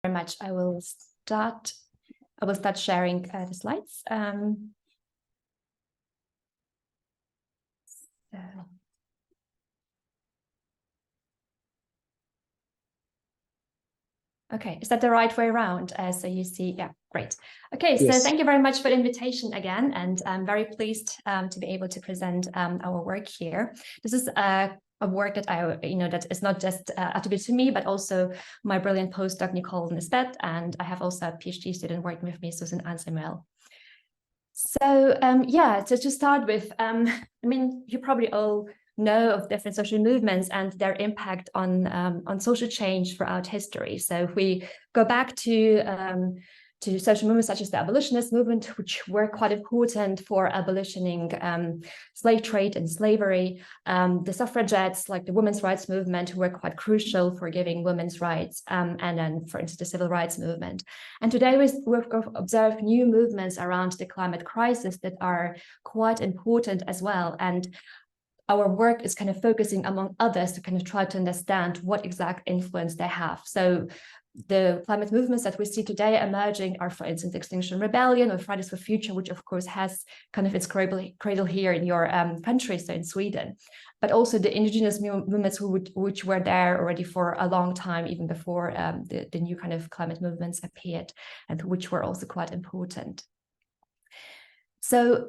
Very much. I will start sharing the slides. Okay, is that the right way around? So you see, yeah, great. Okay, so yes. Thank you very much for the invitation again, and I'm very pleased to be able to present our work here. This is a work that that is not just attributed to me, but also my brilliant postdoc Nicole Nisbet, and I have also a PhD student working with me, Susan Ansemel. So yeah, so to start with, I mean, you probably all know of different social movements and their impact on social change throughout history. So if we go back to social movements such as the abolitionist movement, which were quite important for abolitioning slave trade and slavery, the suffragettes, like the women's rights movement, who were quite crucial for giving women's rights, and then, for instance, the civil rights movement. And today we've observed new movements around the climate crisis that are quite important as well. And our work is kind of focusing, among others, to kind of try to understand what exact influence they have. So the climate movements that we see today emerging are, for instance, Extinction Rebellion or Fridays for Future, which of course has kind of its cradle here in your country, so in Sweden, but also the indigenous movements which were there already for a long time, even before the new kind of climate movements appeared, and which were also quite important. So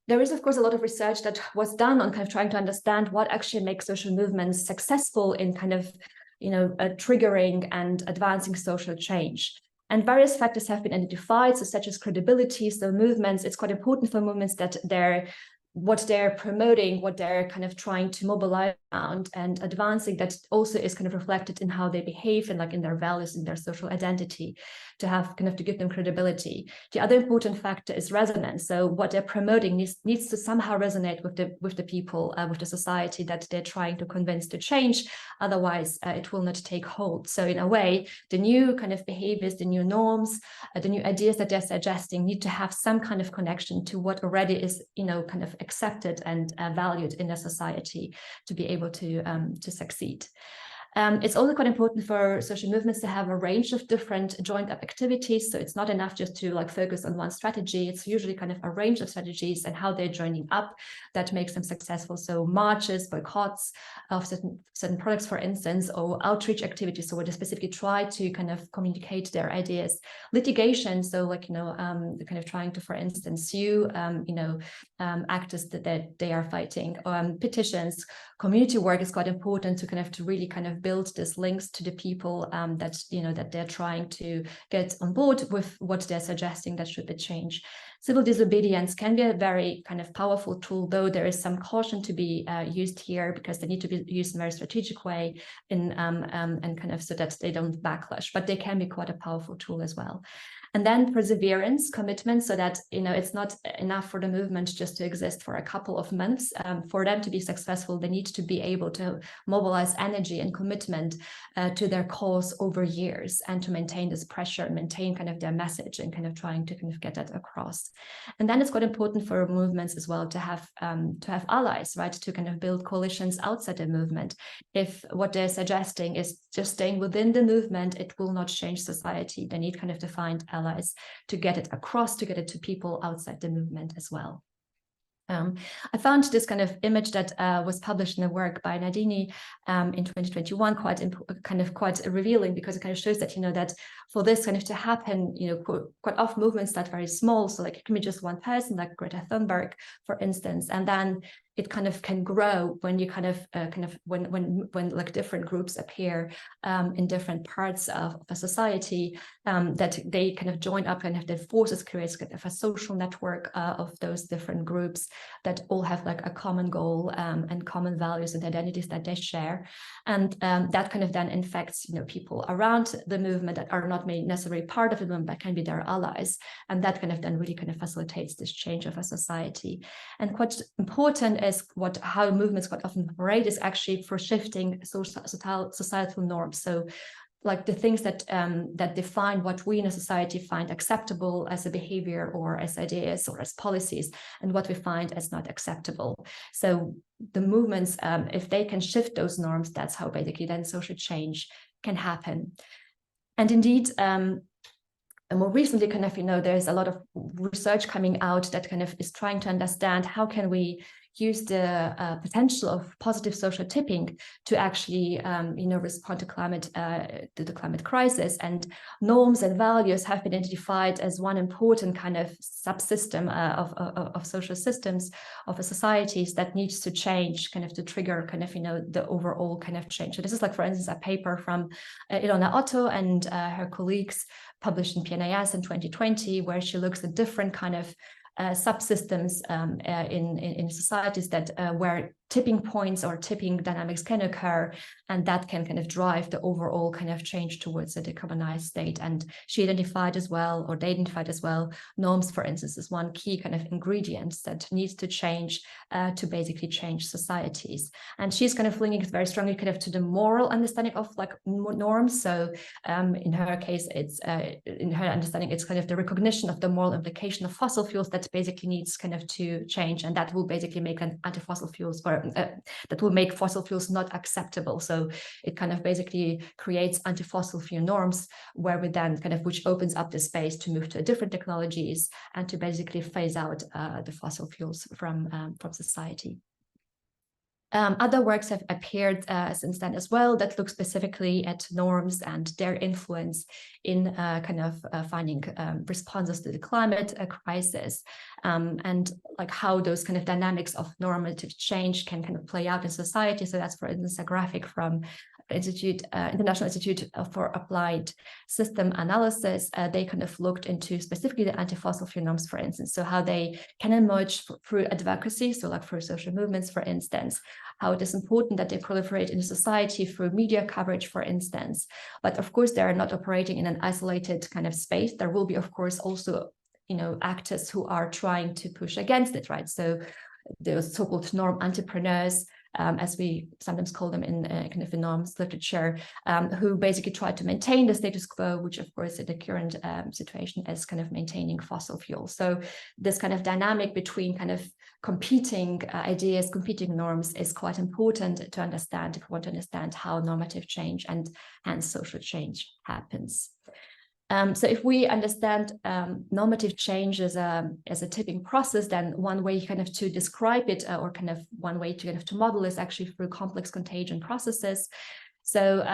there is, of course, a lot of research that was done on kind of trying to understand what actually makes social movements successful in kind of, triggering and advancing social change. And various factors have been identified, so such as credibility. So movements, it's quite important for movements that what they're promoting, what they're kind of trying to mobilize around and advancing, that also is kind of reflected in how they behave and like in their values and their social identity, to have kind of to give them credibility. The other important factor is resonance. So what they're promoting needs to somehow resonate with the people, with the society that they're trying to convince to change. Otherwise, it will not take hold. So in a way, the new kind of behaviors, the new norms, the new ideas that they're suggesting need to have some kind of connection to what already is, kind of accepted and valued in a society to be able to succeed. It's also quite important for social movements to have a range of different joined up activities. So it's not enough just to like focus on one strategy. It's usually kind of a range of strategies and how they're joining up that makes them successful. So marches, boycotts of certain products, for instance, or outreach activities. So where they specifically try to kind of communicate their ideas. Litigation, so like, kind of trying to, for instance, sue, actors that they are fighting. Petitions, community work is quite important to really kind of build these links to the people that they're trying to get on board with what they're suggesting that should be changed. Civil disobedience can be a very kind of powerful tool, though there is some caution to be used here, because they need to be used in a very strategic way and kind of so that they don't backlash, but they can be quite a powerful tool as well. And then perseverance, commitment, so that, it's not enough for the movement just to exist for a couple of months. For them to be successful, they need to be able to mobilize energy and commitment to their cause over years, and to maintain this pressure and maintain kind of their message and kind of trying to kind of get that across. And then it's quite important for movements as well to have allies, right? To kind of build coalitions outside the movement. If what they're suggesting is just staying within the movement, it will not change society. They need kind of to find allies to get it across, to get it to people outside the movement as well. I found this kind of image that was published in a work by Nadini in 2021 quite revealing, because it kind of shows that that for this kind of to happen, quite often movements start very small. So like it can be just one person, like Greta Thunberg, for instance, and then it kind of can grow when you when like different groups appear in different parts of a society, that they kind of join up and have their forces create kind of a social network of those different groups that all have like a common goal and common values and identities that they share, and that kind of then infects people around the movement that are not necessarily part of the movement but can be their allies, and that kind of then really kind of facilitates this change of a society. And quite important is how movements quite often operate is actually for shifting societal norms. So like the things that define what we in a society find acceptable as a behavior or as ideas or as policies, and what we find as not acceptable. So the movements, if they can shift those norms, that's how basically then social change can happen. And indeed, and more recently, kind of, there's a lot of research coming out that kind of is trying to understand how can we use the potential of positive social tipping to actually, respond to the climate crisis. And norms and values have been identified as one important kind of subsystem of social systems of a societies that needs to change, kind of to trigger kind of, the overall kind of change. So this is like, for instance, a paper from Ilona Otto and her colleagues published in PNAS in 2020, where she looks at different kind of subsystems in societies that where tipping points or tipping dynamics can occur, and that can kind of drive the overall kind of change towards a decarbonized state. And she identified as well, or they identified as well, norms, for instance, as one key kind of ingredient that needs to change to basically change societies. And she's kind of linking it very strongly kind of to the moral understanding of like norms. So in her case, it's in her understanding, it's kind of the recognition of the moral implication of fossil fuels that basically needs kind of to change, and that will basically make an anti-fossil fuels or that will make fossil fuels not acceptable. So it kind of basically creates anti-fossil fuel norms, where we then kind of, which opens up the space to move to different technologies and to basically phase out the fossil fuels from society. Other works have appeared since then as well that look specifically at norms and their influence in kind of finding responses to the climate crisis, and like how those kind of dynamics of normative change can kind of play out in society. So that's, for instance, a graphic from International Institute for Applied System Analysis. They kind of looked into specifically the anti-fossil fuel norms, for instance, so how they can emerge through advocacy, so like through social movements, for instance, how it is important that they proliferate in society through media coverage, for instance. But of course, they are not operating in an isolated kind of space. There will be, of course, also, actors who are trying to push against it, right? So the so-called norm entrepreneurs, as we sometimes call them in kind of the norms literature, who basically try to maintain the status quo, which of course in the current situation is kind of maintaining fossil fuels. So this kind of dynamic between kind of competing ideas, competing norms is quite important to understand if we want to understand how normative change and hence social change happens. So if we understand normative change as a tipping process, then one way kind of to describe it, or kind of one way to kind of to model, is actually through complex contagion processes. So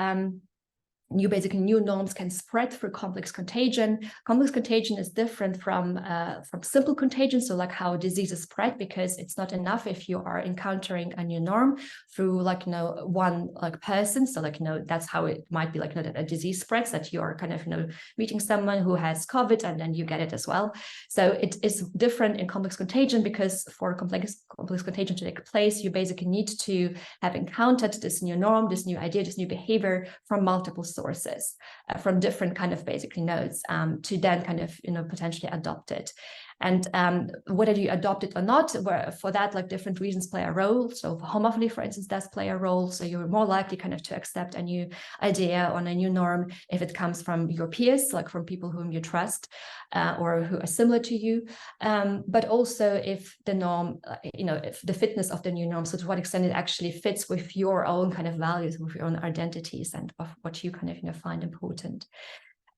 new norms can spread through complex contagion. Complex contagion is different from simple contagion, so like how diseases spread, because it's not enough if you are encountering a new norm through one person. So that's how it might be that a disease spreads, that you're kind of meeting someone who has COVID and then you get it as well. So it is different in complex contagion, because for complex contagion to take place, you basically need to have encountered this new norm, this new idea, this new behavior from multiple sources, from different kind of basically nodes, to then kind of potentially adopt it. And whether you adopt it or not, where for that different reasons play a role. So homophily, for instance, does play a role. So you're more likely kind of to accept a new idea on a new norm if it comes from your peers, like from people whom you trust or who are similar to you. But also if the norm, if the fitness of the new norm, so to what extent it actually fits with your own kind of values, with your own identities, and of what you kind of find important.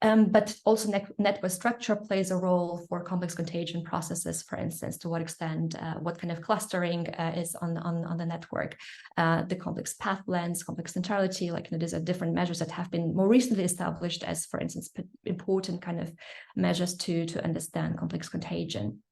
But also network structure plays a role for complex contagion processes, for instance, to what extent, what kind of clustering is on the network, the complex path lengths, complex centrality, these are different measures that have been more recently established as, for instance, important kind of measures to understand complex contagion.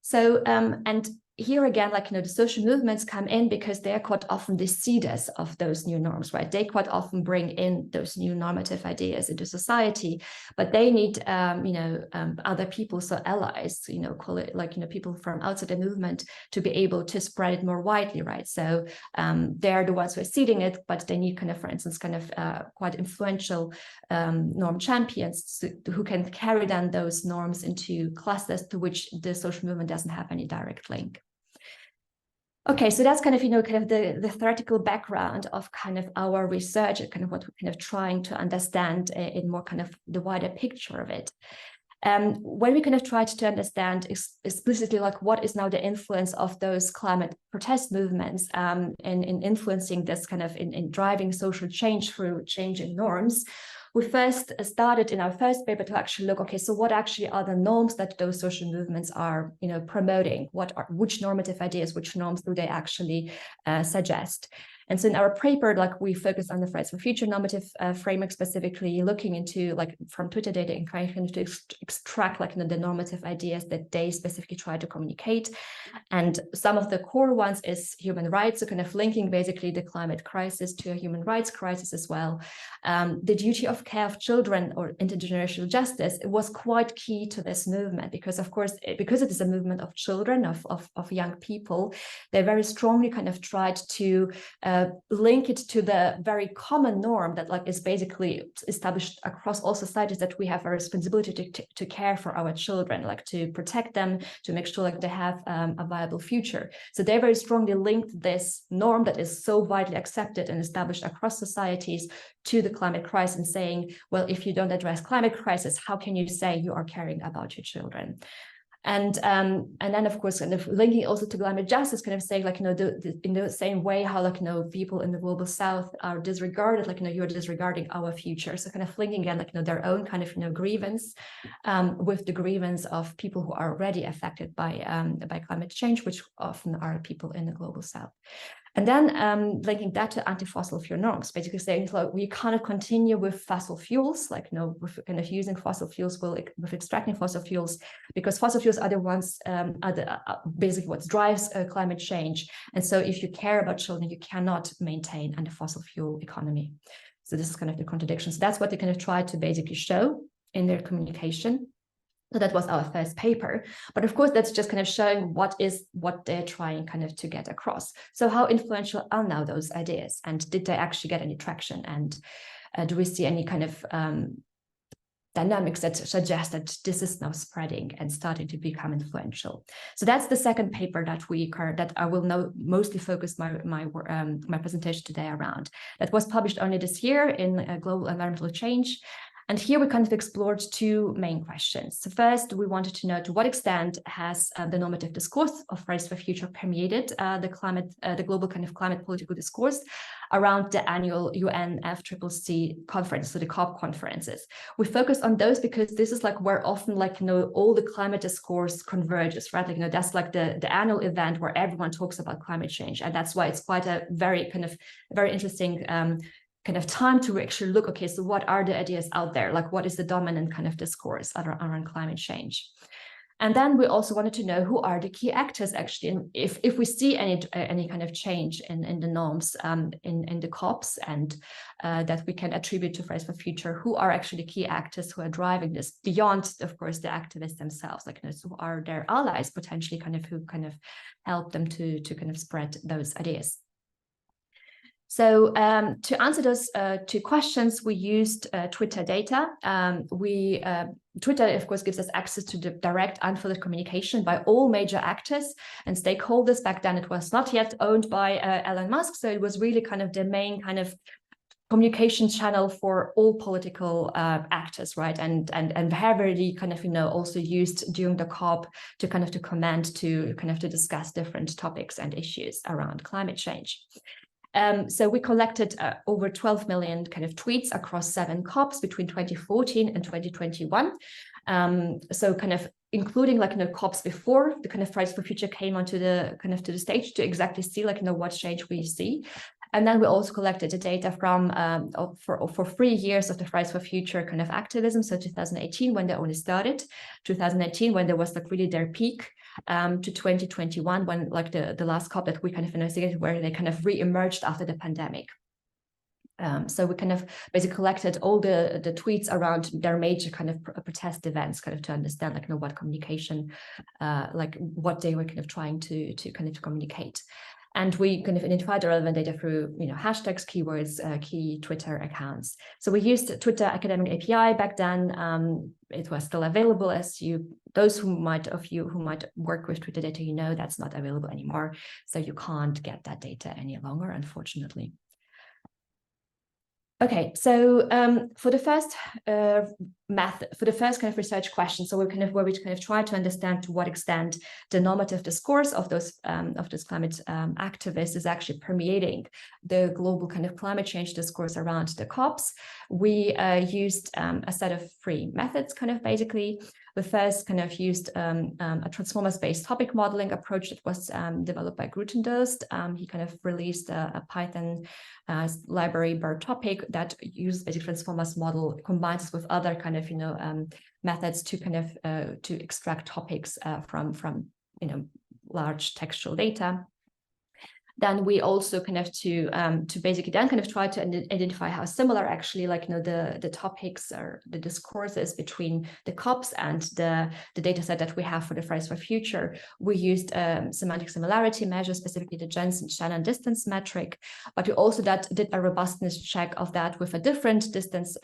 So, and here again, the social movements come in because they are quite often the seeders of those new norms, right? They quite often bring in those new normative ideas into society, but they need, other people, so allies, call it people from outside the movement, to be able to spread it more widely, right? So they're the ones who are seeding it, but they need for instance, quite influential norm champions who can carry down those norms into clusters to which the social movement doesn't have any direct link. Okay, so that's kind of the theoretical background of our research and what we're trying to understand in more the wider picture of it. when we kind of tried to understand explicitly like what is now the influence of those climate protest movements in influencing this kind of in driving social change through change in norms, we first started in our first paper to actually look, okay, so what actually are the norms that those social movements are, promoting? Which normative ideas, which norms do they actually suggest? And so in our paper, like we focus on the Fridays for Future normative framework, specifically looking into like from Twitter data and trying to extract like the normative ideas that they specifically try to communicate. And some of the core ones is human rights, so kind of linking basically the climate crisis to a human rights crisis as well. The duty of care of children or intergenerational justice, it was quite key to this movement because, of course, because it is a movement of children, of young people, they very strongly kind of tried to link it to the very common norm that like is basically established across all societies, that we have a responsibility to care for our children, like to protect them, to make sure like they have a viable future. So they very strongly linked this norm that is so widely accepted and established across societies to the climate crisis, and saying, well, if you don't address climate crisis, how can you say you are caring about your children? And then, of course, kind of linking also to climate justice, kind of saying, like, in the same way how, like, people in the global south are disregarded, like, you're disregarding our future. So kind of linking again, like, their own kind of, grievance with the grievance of people who are already affected by climate change, which often are people in the global south. And then linking that to anti-fossil fuel norms, basically saying, like, we cannot continue with fossil fuels, like, with kind of using fossil fuels, with extracting fossil fuels, because fossil fuels are the ones, basically what drives climate change. And so if you care about children, you cannot maintain a fossil fuel economy. So this is kind of the contradiction. So that's what they kind of try to basically show in their communication. So that was our first paper. But of course, that's just kind of showing what they're trying kind of to get across. So how influential are now those ideas? And did they actually get any traction? And do we see any kind of dynamics that suggest that this is now spreading and starting to become influential? So that's the second paper that I will now mostly focus my presentation today around. That was published only this year in Global Environmental Change. And here we kind of explored two main questions. So first, we wanted to know to what extent has the normative discourse of Fridays for Future permeated the global kind of climate political discourse around the annual UNFCCC conference, so the COP conferences. We focus on those because this is like where often all the climate discourse converges, right? Like, that's like the annual event where everyone talks about climate change. And that's why it's quite a very interesting kind of time to actually look, okay, so what are the ideas out there? Like, what is the dominant kind of discourse around climate change? And then we also wanted to know who are the key actors actually, and if we see any kind of change in the norms in the COPs, and that we can attribute to Fridays for Future, who are actually key actors who are driving this beyond, of course, the activists themselves, like, who are their allies potentially, kind of who kind of help them to kind of spread those ideas. So to answer those two questions, we used Twitter data. Twitter, of course, gives us access to the direct unfiltered communication by all major actors and stakeholders. Back then, it was not yet owned by Elon Musk, so it was really kind of the main kind of communication channel for all political actors, right? And heavily kind of, also used during the COP to kind of to discuss different topics and issues around climate change. So we collected over 12 million kind of tweets across 7 COPs between 2014 and 2021. So kind of including COPs before the kind of Fridays for Future came onto the to the stage to exactly see what change we see. And then we also collected the data from for 3 years of the Fridays for Future kind of activism. So 2018 when they only started, 2019 when there was really their peak, to 2021 when the last COP that we kind of investigated, where they kind of re-emerged after the pandemic. So we kind of basically collected all the tweets around their major kind of protest events, kind of to understand what communication, what they were kind of trying to communicate. And we kind of identified the relevant data through, hashtags, keywords, key Twitter accounts. So we used Twitter Academic API back then. It was still available, as those of you who might work with Twitter data, that's not available anymore. So you can't get that data any longer, unfortunately. Okay, so for the first kind of research question, so where we kind of try to understand to what extent the normative discourse of those climate activists is actually permeating the global kind of climate change discourse around the COPs. We used a set of 3 methods, kind of basically. We first kind of used a transformers-based topic modeling approach that was developed by Grutendust. He kind of released a Python library bird topic that uses basic transformers model, combines with other kind of methods to kind of to extract topics from large textual data. Then we also kind of to basically then kind of try to identify how similar actually the topics or the discourses between the COPs and the data set that we have for the Fridays for Future. We used semantic similarity measure, specifically the Jensen-Shannon distance metric, but we also did a robustness check of that with a different distance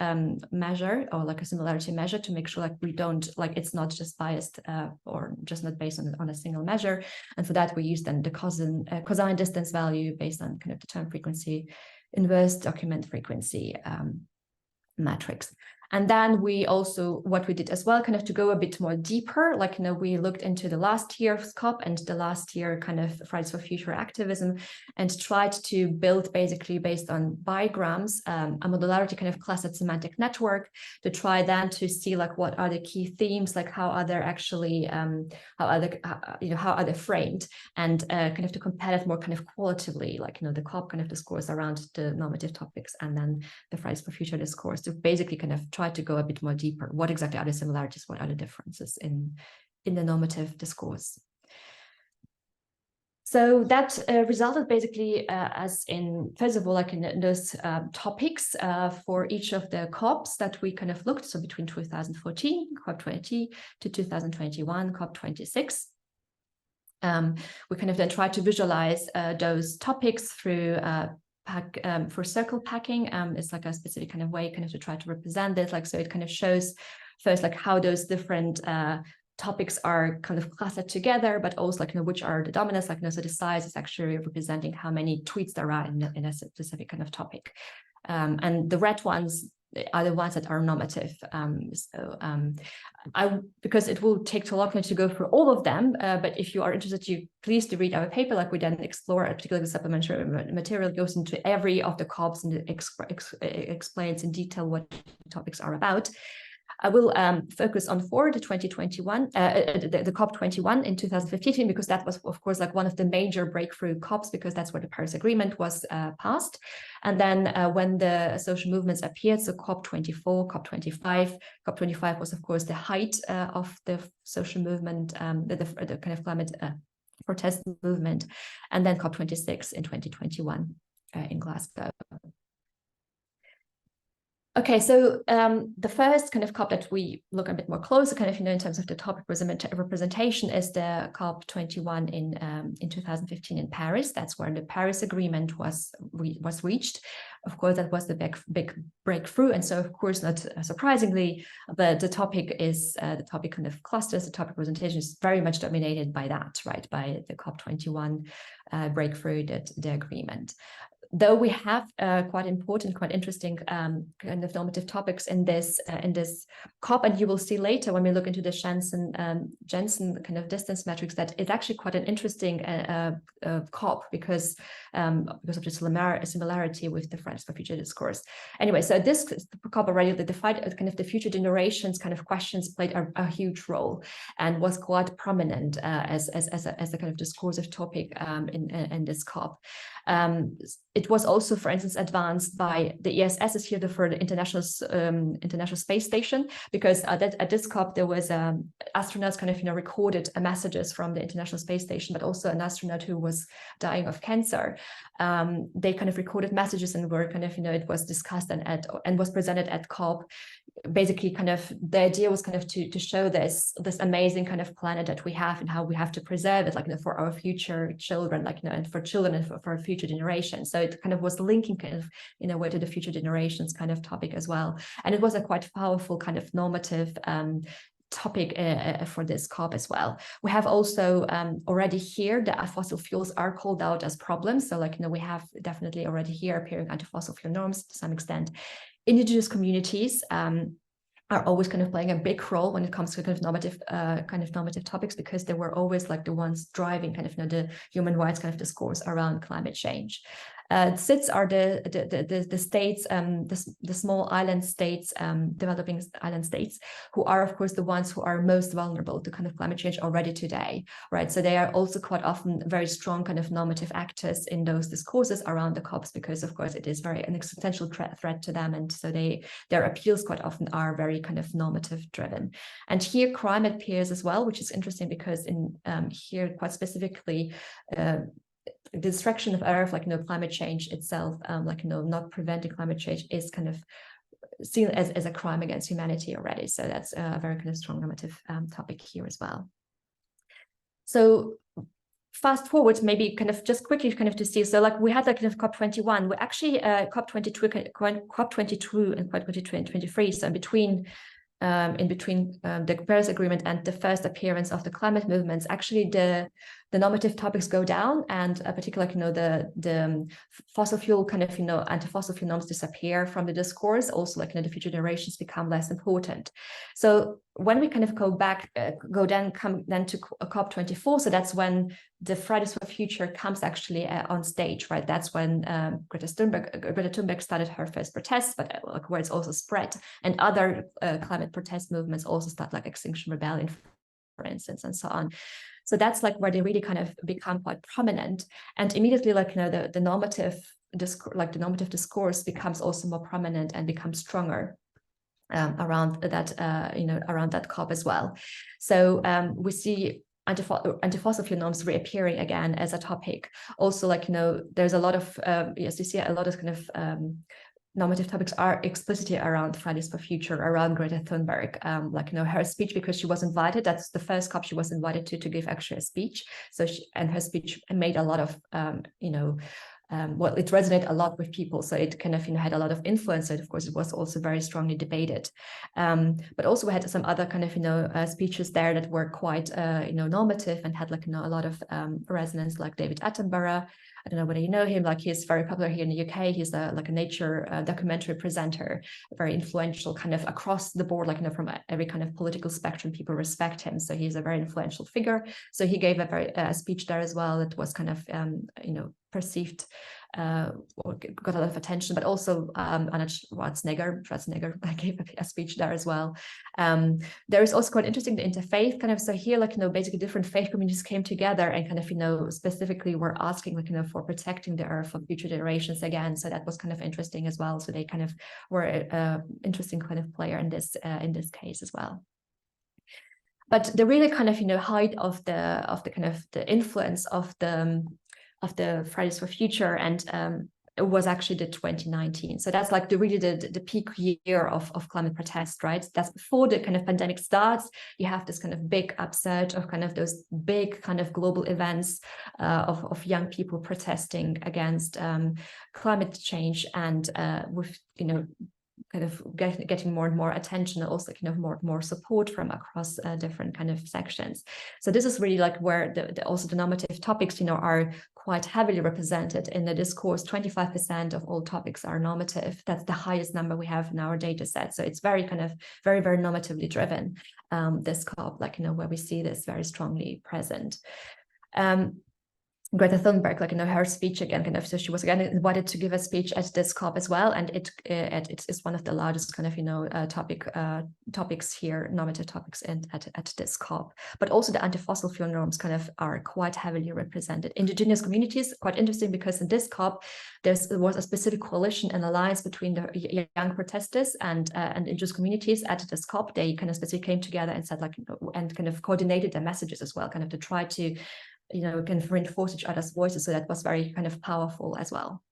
measure, or like a similarity measure, to make sure we don't it's not just biased or just not based on a single measure. And for that we used then the cosine distance value based on kind of the term frequency, inverse document frequency metrics. And then we also, what we did as well, kind of to go a bit more deeper, we looked into the last year's COP and the last year kind of Fridays for Future activism, and tried to build basically based on bigrams, a modularity kind of clustered semantic network to try then to see what are the key themes, how are they actually, how are they framed, and kind of to compare it more kind of qualitatively, the COP kind of discourse around the normative topics, and then the Fridays for Future discourse, to basically kind of try to go a bit more deeper. What exactly are the similarities? What are the differences in the normative discourse? So that resulted basically as in, first of all, in those topics for each of the COPs that we kind of looked, so between 2014, COP20, to 2021, COP26. We kind of then tried to visualize those topics through for circle packing. It's a specific kind of way kind of to try to represent this, so it kind of shows first how those different topics are kind of clustered together, but also which are the dominants, so the size is actually representing how many tweets there are in a specific kind of topic. And the red ones are the ones that are normative. Because it will take too long to go through all of them, but if you are interested, please do read our paper. We then explore, particularly the supplementary material goes into every of the COPs and explains in detail what topics are about. I will focus on the 2021, the COP21 in 2015, because that was, of course, one of the major breakthrough COPs, because that's where the Paris Agreement was passed. And then when the social movements appeared, so COP24, COP25, COP25 was, of course, the height of the social movement, the kind of climate protest movement, and then COP26 in 2021 in Glasgow. Okay, so the first kind of COP that we look a bit more closer, kind of in terms of the topic representation, is the COP21 in 2015 in Paris. That's where the Paris Agreement was reached. Of course, that was the big breakthrough, and so of course, not surprisingly, the topic is the topic kind of clusters. The topic presentation is very much dominated by that, right? By the COP21 breakthrough, the agreement. Though we have quite important, quite interesting kind of normative topics in this COP, and you will see later when we look into the Jensen kind of distance metrics that it's actually quite an interesting COP because of the similarity with the Fridays for Future discourse. Anyway, so this COP already defined kind of the future generations kind of questions played a huge role and was quite prominent as a kind of discursive topic in this COP. It was also, for instance, advanced by the ESS, is here for the International Space Station, because at this COP there was astronauts kind of recorded messages from the International Space Station, but also an astronaut who was dying of cancer. They kind of recorded messages and were kind of it was discussed and was presented at COP. Basically, kind of the idea was kind of to show this amazing kind of planet that we have and how we have to preserve it, for our future children, and for children and for our future generations. So it kind of was linking kind of in a way to the future generations kind of topic as well. And it was a quite powerful kind of normative topic for this COP as well. We have also already here the fossil fuels are called out as problems. So like, we have definitely already here appearing anti-fossil fuel norms to some extent. Indigenous communities are always kind of playing a big role when it comes to kind of normative topics, because they were always like the ones driving kind of the human rights kind of discourse around climate change. SIDS are the states, the small island states, developing island states, who are of course the ones who are most vulnerable to kind of climate change already today, right? So they are also quite often very strong kind of normative actors in those discourses around the COPs, because of course it is very an existential threat to them, and so their appeals quite often are very kind of normative driven. And here climate peers as well, which is interesting because in here quite specifically, the destruction of Earth, like climate change itself, not preventing climate change is kind of seen as a crime against humanity already. So that's a very kind of strong normative topic here as well. So fast forward, maybe kind of just quickly kind of to see. So like we had like kind of COP21, we actually COP22 and COP22 and 23. So in between the Paris Agreement and the first appearance of the climate movements, actually the normative topics go down, and particularly the fossil fuel kind of anti-fossil fuel norms disappear from the discourse. Also like the future generations become less important. So when we kind of come to COP24, so that's when the Fridays for Future comes actually on stage, right? That's when Greta Thunberg started her first protests, but like where it's also spread, and other climate protest movements also start, like Extinction Rebellion, for instance, and so on. So that's like where they really kind of become quite prominent, and immediately like the normative discourse becomes also more prominent and becomes stronger around that around that COP as well. So we see anti-fossil fuel norms reappearing again as a topic. Also, like there's a lot of yes, you see a lot of kind of normative topics are explicitly around Fridays for Future, around Greta Thunberg, her speech, because she was invited. That's the first COP she was invited to give actually a speech. So and her speech made a lot of well, it resonated a lot with people, so it kind of had a lot of influence. And of course, it was also very strongly debated. But also we had some other kind of speeches there that were quite normative and had a lot of resonance, like David Attenborough. I don't know whether you know him. Like he's very popular here in the UK. He's a nature documentary presenter, very influential kind of across the board, from every kind of political spectrum. People respect him, so he's a very influential figure. So he gave a speech there as well that was kind of perceived or got a lot of attention, but also Arnold Schwarzenegger gave a speech there as well. There is also quite interesting the interfaith kind of, so here basically different faith communities came together and kind of specifically were asking for protecting the earth for future generations again. So that was kind of interesting as well. So they kind of were an interesting kind of player in this case as well. But the really kind of height of the kind of the influence of the Fridays for Future and it was actually the 2019. So that's like the peak year of climate protest, right? That's before the kind of pandemic starts. You have this kind of big upsurge of kind of those big kind of global events of young people protesting against climate change, and with kind of getting more and more attention, and also kind of more support from across different kind of sections. So this is really like where also the normative topics are quite heavily represented in the discourse. 25% of all topics are normative. That's the highest number we have in our data set. So it's very kind of very normatively driven, this COP, where we see this very strongly present. Greta Thunberg, her speech again, kind of, so she was again invited to give a speech at this COP as well, and it is one of the largest kind of topics here, normative topics at this COP. But also the anti-fossil fuel norms kind of are quite heavily represented. Indigenous communities, quite interesting, because in this COP there was a specific coalition and alliance between the young protesters and indigenous communities at this COP. They kind of specifically came together and said and kind of coordinated their messages as well, kind of to try to kind of reinforce each other's voices. So that was very kind of powerful as well.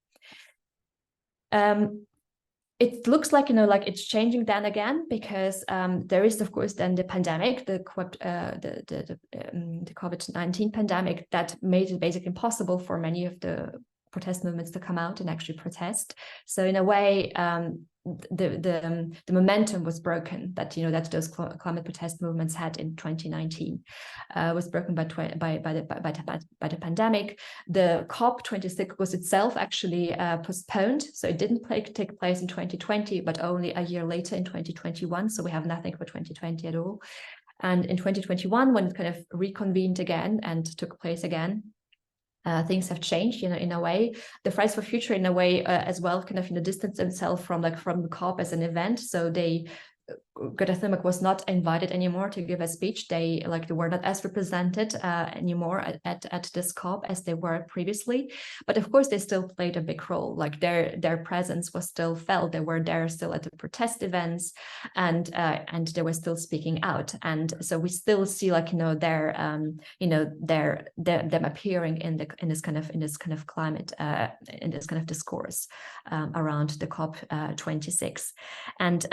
It looks like it's changing then again, because there is of course then the pandemic, the COVID-19 pandemic, that made it basically impossible for many of the protest movements to come out and actually protest. So in a way, the momentum was broken that, you know, that those climate protest movements had in 2019, was broken by the pandemic. The COP26 was itself actually postponed, so it didn't take place in 2020, but only a year later in 2021. So we have nothing for 2020 at all. And in 2021, when it kind of reconvened again and took place again, things have changed, you know, in a way. The Fridays for Future, in a way, as well, kind of, you know, distanced themselves from the COP as an event. So Greta Thunberg was not invited anymore to give a speech. They were not as represented anymore at this COP as they were previously. But of course, they still played a big role. Like their presence was still felt. They were there still at the protest events, and they were still speaking out. And so we still see, like, you know, them appearing in this kind of climate, in this kind of discourse around the COP 26. And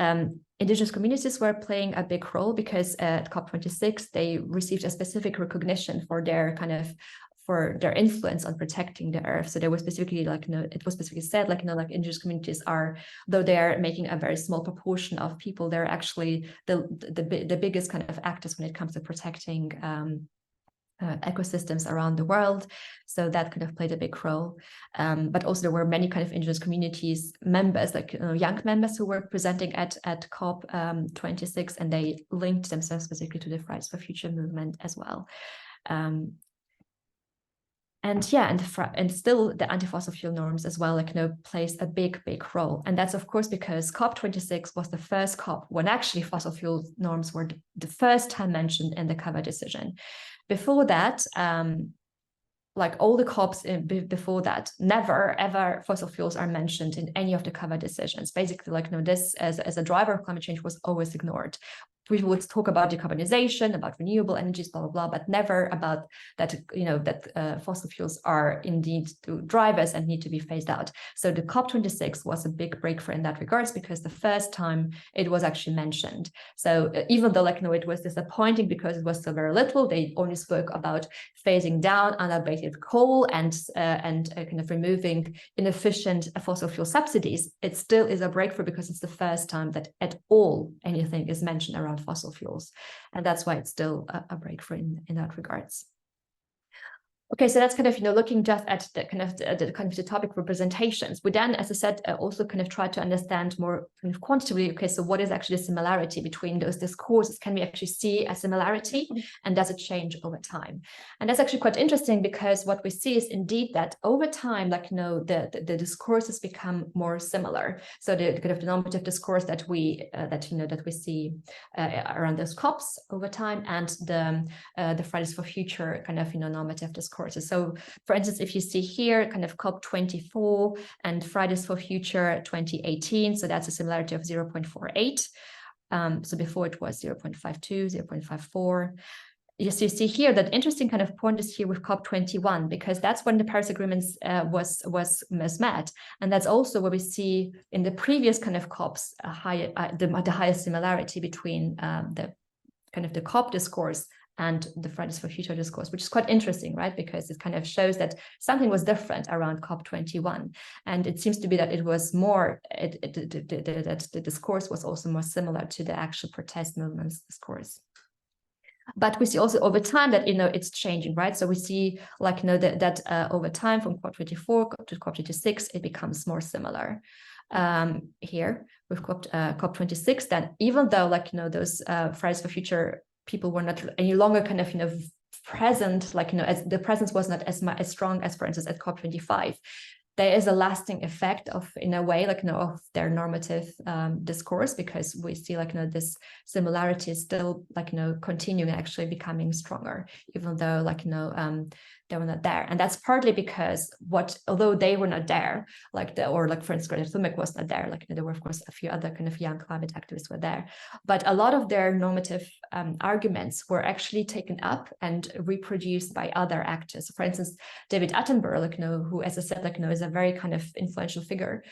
Indigenous communities were playing a big role because at COP26 they received a specific recognition for their influence on protecting the earth. So there was specifically, like, you know, it was specifically said, like, you know, like Indigenous communities are, though they're making a very small proportion of people, they're actually the biggest kind of actors when it comes to protecting ecosystems around the world. So that kind of played a big role. But also there were many kind of Indigenous communities members, like, you know, young members who were presenting at COP 26, and they linked themselves specifically to the Fridays for Future movement as well. And still the anti-fossil fuel norms as well, like, you know, plays a big role. And that's of course because COP26 was the first COP when actually fossil fuel norms were the first time mentioned in the cover decision. Before that, like all the COPs before that, never ever fossil fuels are mentioned in any of the cover decisions. Basically, like, you know, this as a driver of climate change was always ignored. We would talk about decarbonization, about renewable energies, blah, blah, blah, but never about that, you know, that fossil fuels are indeed drivers and need to be phased out. So the COP26 was a big breakthrough in that regards, because the first time it was actually mentioned. So even though, like, you know, it was disappointing because it was still very little, they only spoke about phasing down unabated coal and kind of removing inefficient fossil fuel subsidies. It still is a breakthrough because it's the first time that at all anything is mentioned around fossil fuels, and that's why it's still a breakthrough in that regards. Okay, so that's kind of, you know, looking just at the kind of the topic representations. We then, as I said, also kind of try to understand more kind of quantitatively, okay, so what is actually the similarity between those discourses? Can we actually see a similarity, and does it change over time? And that's actually quite interesting, because what we see is indeed that over time, like, you know, the discourses become more similar. So the kind of the normative discourse that we see around those COPs over time, and the Fridays for Future kind of, you know, normative discourse. So for instance, if you see here kind of COP24 and Fridays for Future 2018, so that's a similarity of 0.48. So before it was 0.52, 0.54. Yes, you see here that interesting kind of point is here with COP21, because that's when the Paris Agreement was met, and that's also where we see in the previous kind of COPs the highest similarity between the kind of the COP discourse and the Fridays for Future discourse, which is quite interesting, right? Because it kind of shows that something was different around COP21, and it seems to be that it was more that the discourse was also more similar to the actual protest movement's discourse. But we see also over time that, you know, it's changing, right? So we see, like, you know, that over time from COP24 to COP26, it becomes more similar. Here with COP26, that even though, like, you know, those Fridays for Future people were not any longer kind of, you know, present, like, you know, as the presence was not as strong as, for instance, at COP25, there is a lasting effect of, in a way, like, you know, of their normative discourse, because we see, like, you know, this similarity is still, like, you know, continuing, actually becoming stronger, even though, like, you know, they were not there. And that's partly because although they were not there, for instance, Greta Thunberg was not there, like, you know, there were, of course, a few other kind of young climate activists were there, but a lot of their normative arguments were actually taken up and reproduced by other actors. For instance, David Attenborough, like, you know, who, as I said, like, you know, is a very kind of influential figure.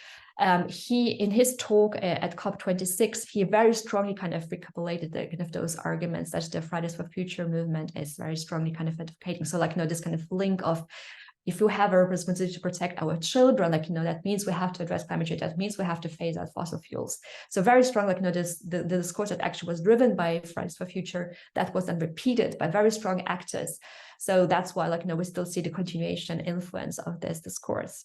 He, in his talk at COP26, he very strongly kind of recapitulated the kind of those arguments that the Fridays for Future movement is very strongly kind of advocating. So, like, you know, this kind of link of if you have a responsibility to protect our children, like, that means we have to address climate change. That means we have to phase out fossil fuels. So very strong, like, the discourse that actually was driven by Fridays for Future, that was then repeated by very strong actors. So that's why, like, we still see the continuation influence of this discourse.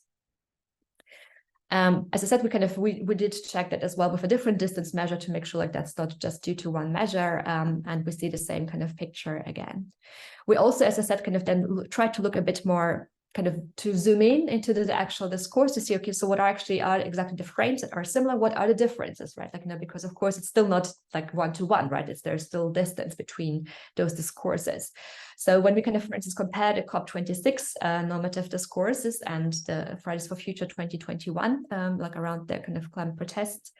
As I said, we did check that as well with a different distance measure to make sure, like, that's not just due to one measure, and we see the same kind of picture again. We also, as I said, kind of then tried to look a bit more kind of to zoom in into the actual discourse to see, okay, so what are exactly the frames that are similar? What are the differences, right? Like, because of course it's still not like one-to-one, right? There's still distance between those discourses. So when we kind of, for instance, compare the COP26 normative discourses and the Fridays for Future 2021, like around the kind of climate protest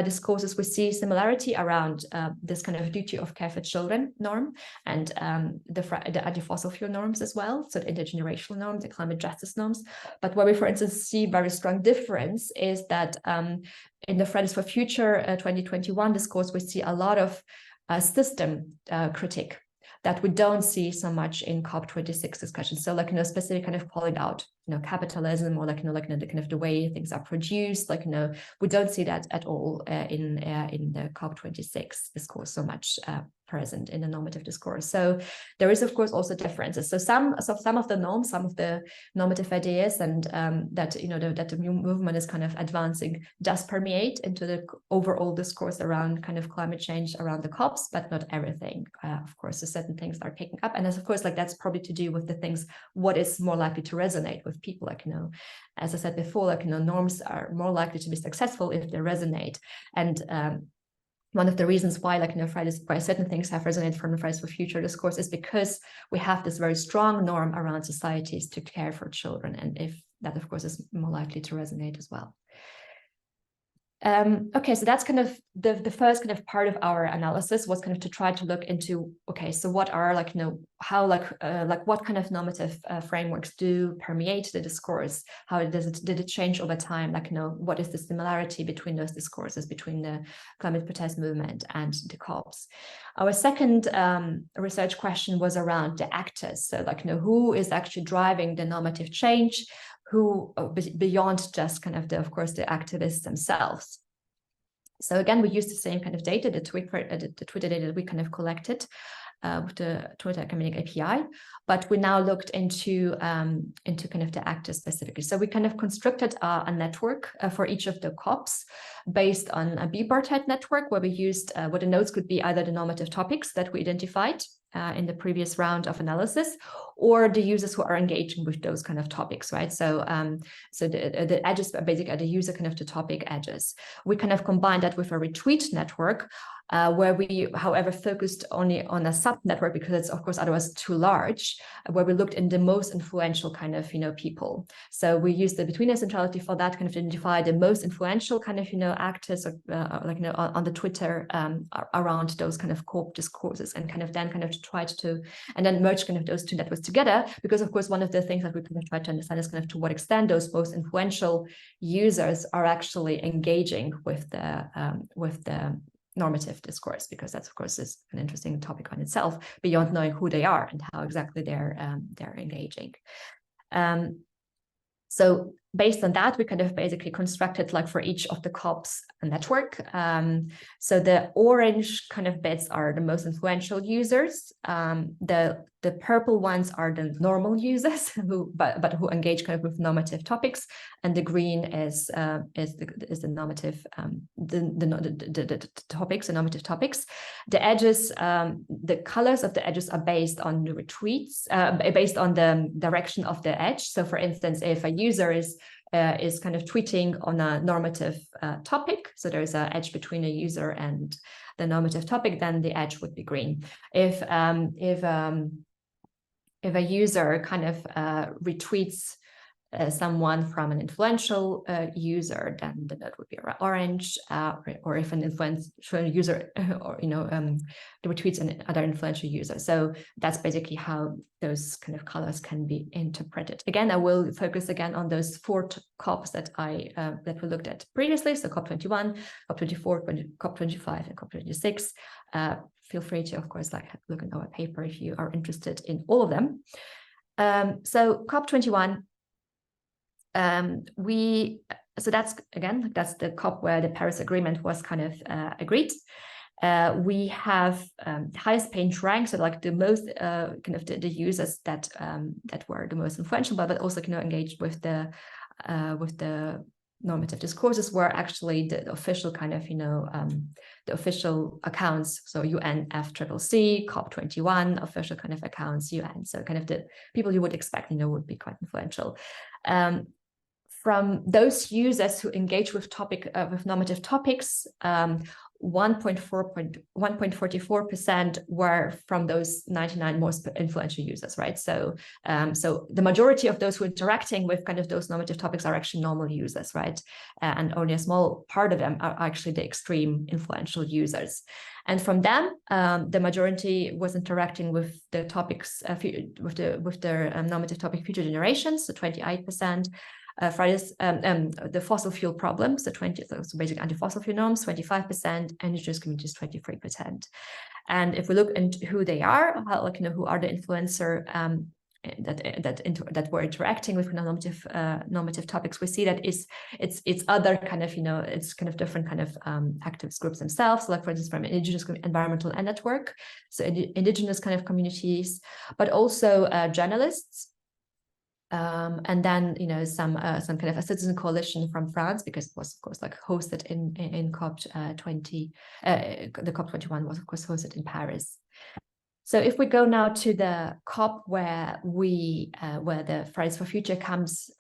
discourses, we see similarity around this kind of duty of care for children norm and the anti-fossil fuel norms as well, so the intergenerational norms, the climate justice norms. But where we, for instance, see very strong difference is that in the Fridays for Future 2021 discourse, we see a lot of system critique that we don't see so much in COP26 discussions. So, like, specifically kind of calling out, capitalism, or like, like the kind of the way things are produced, like, we don't see that at all in the COP26 discourse so much present in the normative discourse. So there is, of course, also differences. So some of the norms, some of the normative ideas, and that that the movement is kind of advancing, does permeate into the overall discourse around kind of climate change around the COPs, but not everything. Of course, so certain things are picking up, and as of course, like, that's probably to do with the things what is more likely to resonate with people. Like, as I said before, like, norms are more likely to be successful if they resonate. And one of the reasons why, like, why certain things have resonated from the Fridays for Future discourse is because we have this very strong norm around societies to care for children, and if that, of course, is more likely to resonate as well. Okay, so that's kind of the first kind of part of our analysis, was kind of to try to look into, okay, so what are, like, how, like what kind of normative frameworks do permeate the discourse? How did it change over time? Like, what is the similarity between those discourses, between the climate protest movement and the COPs? Our second research question was around the actors. So, like, who is actually driving the normative change? Who, beyond just kind of of course, the activists themselves. So again, we used the same kind of data, the Twitter data that we kind of collected with the Twitter Community API, but we now looked into kind of the actors specifically. So we kind of constructed a network for each of the COPs based on a bipartite network, where we used what the nodes could be either the normative topics that we identified in the previous round of analysis, or the users who are engaging with those kind of topics, right? So so the edges are basically the user kind of the topic edges. We kind of combined that with a retweet network, where we, however, focused only on a sub-network, because it's, of course, otherwise too large, where we looked in the most influential kind of, people. So we used the betweenness centrality for that, kind of to identify the most influential kind of, actors, like, on the Twitter around those kind of COP discourses, and kind of then kind of to try to, and then merge kind of those two networks together, because, of course, one of the things that we kind of try to understand is kind of to what extent those most influential users are actually engaging with the normative discourse, because that's, of course, is an interesting topic on itself, beyond knowing who they are and how exactly they're engaging. So based on that, we kind of basically constructed, like, for each of the COPs, a network. So the orange kind of bits are the most influential users. The purple ones are the normal users who who engage kind of with normative topics, and the green is the normative the topics, the normative topics. The edges, the colors of the edges are based on the retweets, based on the direction of the edge. So, for instance, if a user is kind of tweeting on a normative topic, so there's an edge between a user and the normative topic, then the edge would be green. If a user kind of retweets someone from an influential user, then the node would be orange, or if an influential user, or retweets another influential user. So that's basically how those kind of colors can be interpreted. Again, I will focus again on those 4 COPs that that we looked at previously. So COP21, COP24, COP25, and COP26. Feel free to, of course, like, look at our paper if you are interested in all of them. So COP21, so that's again, that's the COP where the Paris Agreement was kind of agreed. We have highest page rank, so like the most kind of the users that that were the most influential, but also engaged with the normative discourses were actually the official kind of the official accounts. So UNFCCC, COP21, official kind of accounts, UN. So kind of the people you would expect would be quite influential. From those users who engage with normative topics, 1.44% were from those 99 most influential users, right? So, so the majority of those who are interacting with kind of those normative topics are actually normal users, right? And only a small part of them are actually the extreme influential users. And from them, the majority was interacting with the topics, with their normative topic future generations, so 28%. Fridays, the fossil fuel problem, so so basically anti-fossil fuel norms, 25%, indigenous communities, 23%. And if we look into who they are, who are the influencer that were interacting with normative topics, we see that it's other kind of it's kind of different kind of activist groups themselves, like for instance from indigenous environmental network, so indigenous kind of communities, but also journalists. And then some kind of a citizen coalition from France, because it was of course like hosted in COP20. The COP21 was of course hosted in Paris. So if we go now to the COP where the Fridays for Future comes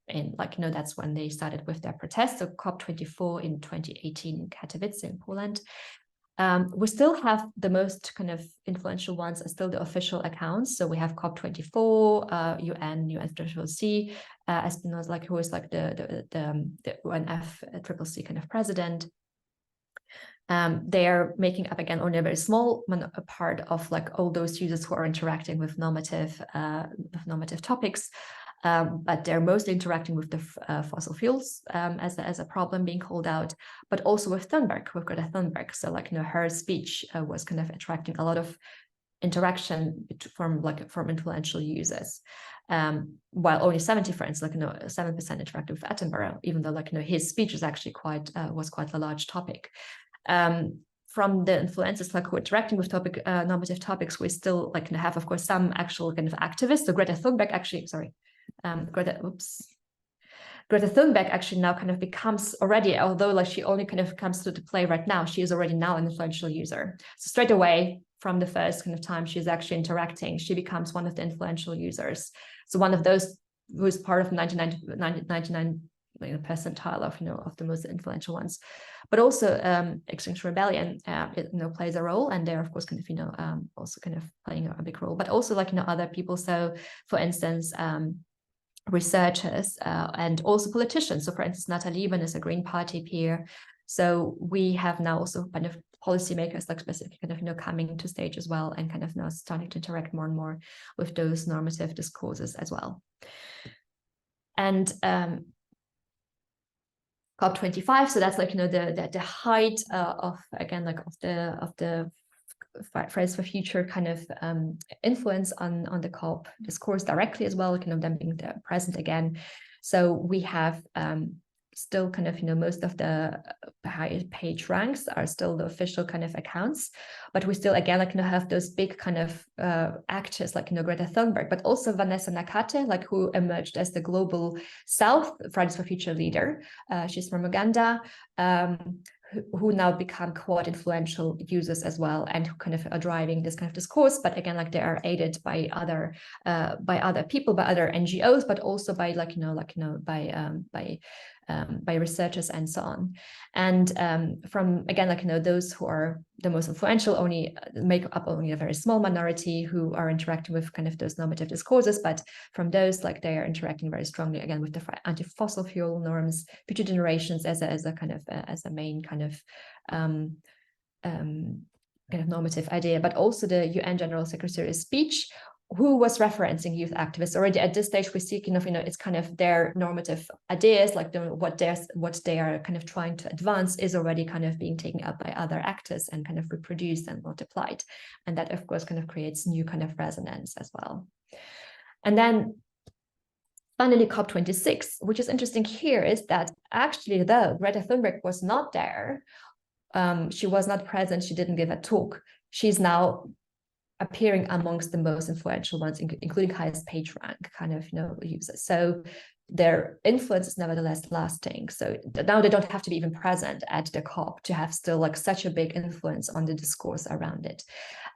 in, that's when they started with their protests. So COP24 in 2018 in Katowice in Poland. We still have the most kind of influential ones are still the official accounts. So we have COP24, UNFCCC, Espinosa, who is like the UNFCCC kind of president. They are making up again only a very small part of like all those users who are interacting with normative topics. But they're mostly interacting with the fossil fuels as a problem being called out, but also with Thunberg, with Greta Thunberg. So her speech was kind of attracting a lot of interaction from influential users, while only 7% interacted with Attenborough, even though his speech was actually quite a large topic. From the influencers who are interacting with normative topics, we still have of course some actual kind of activists. So Greta Thunberg actually, Greta Thunberg actually now kind of becomes already, although she only kind of comes to the play right now, she is already now an influential user. So straight away from the first kind of time she's actually interacting, she becomes one of the influential users. So one of those who is part of 99 percentile of the most influential ones. But also Extinction Rebellion plays a role, and they're of course kind of also kind of playing a big role, but also other people. So for instance, researchers and also politicians. So for instance, Natalie Lieben is a Green Party peer. So we have now also kind of policymakers specifically kind of coming to stage as well, and kind of now starting to interact more and more with those normative discourses as well. And COP25, so that's the height of the Fridays for Future kind of influence on the COP discourse directly as well, kind of them being present again. So we have still kind of most of the high page ranks are still the official kind of accounts, but we still again have those big kind of actors Greta Thunberg, but also Vanessa Nakate, who emerged as the Global South Fridays for Future leader. She's from Uganda, who now become quite influential users as well, and who kind of are driving this kind of discourse. But again, they are aided by other people, by other NGOs, but also by by researchers and so on. And from again those who are the most influential only make up only a very small minority who are interacting with kind of those normative discourses. But from those they are interacting very strongly again with the anti-fossil fuel norms, future generations as a kind of as a main kind of normative idea, but also the UN General Secretary's speech, who was referencing youth activists. Already at this stage, we see it's kind of their normative ideas, what they are kind of trying to advance is already kind of being taken up by other actors and kind of reproduced and multiplied. And that, of course, kind of creates new kind of resonance as well. And then finally, COP26, which is interesting here, is that actually, though Greta Thunberg was not there, she was not present, she didn't give a talk, she's now appearing amongst the most influential ones, including highest page rank kind of, users. So their influence is nevertheless lasting. So now they don't have to be even present at the COP to have still like such a big influence on the discourse around it,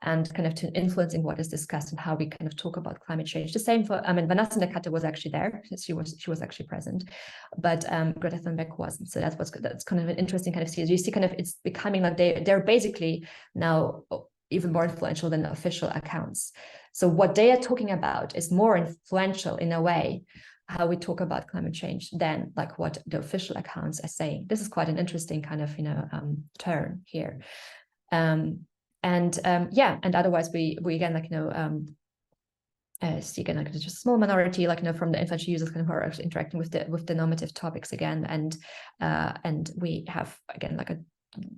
and kind of to influencing what is discussed and how we kind of talk about climate change. The same for, Vanessa Nakata was actually there. She was actually present, but Greta Thunberg wasn't. So that's kind of an interesting kind of series. You see kind of it's becoming like they're basically now even more influential than the official accounts. So what they are talking about is more influential in a way, how we talk about climate change, than like what the official accounts are saying. This is quite an interesting kind of, turn here. And otherwise we again, like, see again, like just a small minority, like, from the influential users kind of who are actually interacting with the normative topics again. And we have again, like a